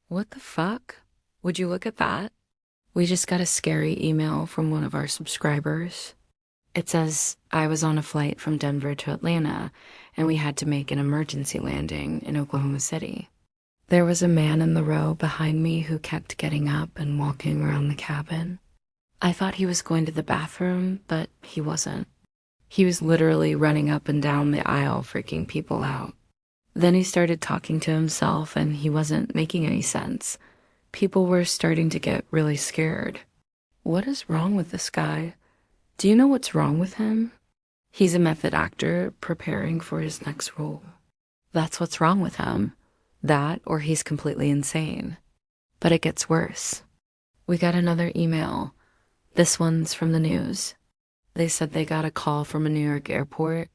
What the fuck? Would you look at that? We just got a scary email from one of our subscribers. It says, I was on a flight from Denver to Atlanta, and we had to make an emergency landing in Oklahoma City. There was a man in the row behind me who kept getting up and walking around the cabin. I thought he was going to the bathroom, but he wasn't. He was literally running up and down the aisle, freaking people out. Then he started talking to himself, and he wasn't making any sense. People were starting to get really scared. What is wrong with this guy? Do you know what's wrong with him? He's a method actor preparing for his next role. That's what's wrong with him. That, or he's completely insane. But it gets worse. We got another email. This one's from the news. They said they got a call from a New York airport.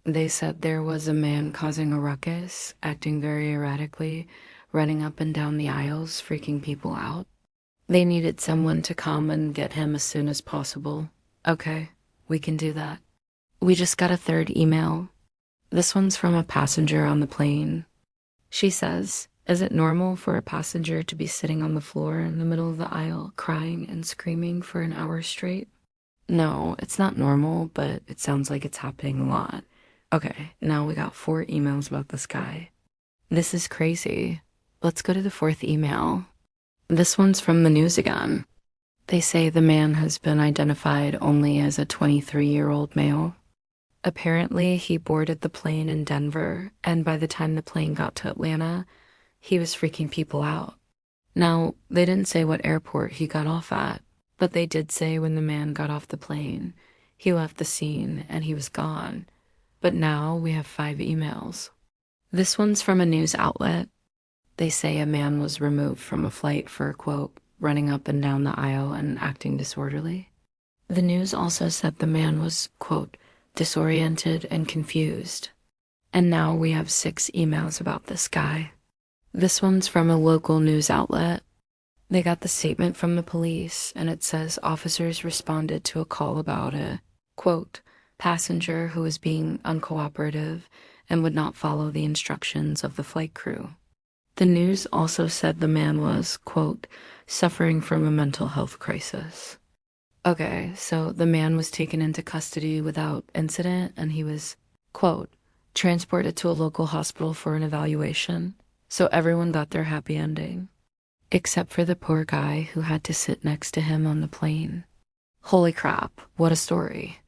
They said there was a man causing a ruckus, acting very erratically, running up and down the aisles, freaking people out. They needed someone to come and get him as soon as possible. Okay, we can do that. We just got a third email. This one's from a passenger on the plane. She says, is it normal for a passenger to be sitting on the floor in the middle of the aisle, crying and screaming for an hour straight? No, it's not normal, but it sounds like it's happening a lot. Okay, now we got 4 emails about this guy. This is crazy. Let's go to the 4th email. This one's from the news again. They say the man has been identified only as a 23-year-old male. Apparently, he boarded the plane in Denver, and by the time the plane got to Atlanta, he was freaking people out. Now, they didn't say what airport he got off at, but they did say when the man got off the plane, he left the scene and he was gone. But now we have 5 emails. This one's from a news outlet. They say a man was removed from a flight for, quote, running up and down the aisle and acting disorderly. The news also said the man was, quote, disoriented and confused. And now we have 6 emails about this guy. This one's from a local news outlet. They got the statement from the police, and it says officers responded to a call about a, quote, passenger who was being uncooperative and would not follow the instructions of the flight crew. The news also said the man was, quote, suffering from a mental health crisis. Okay, so the man was taken into custody without incident, and he was, quote, transported to a local hospital for an evaluation. So everyone got their happy ending. Except for the poor guy who had to sit next to him on the plane. Holy crap, what a story.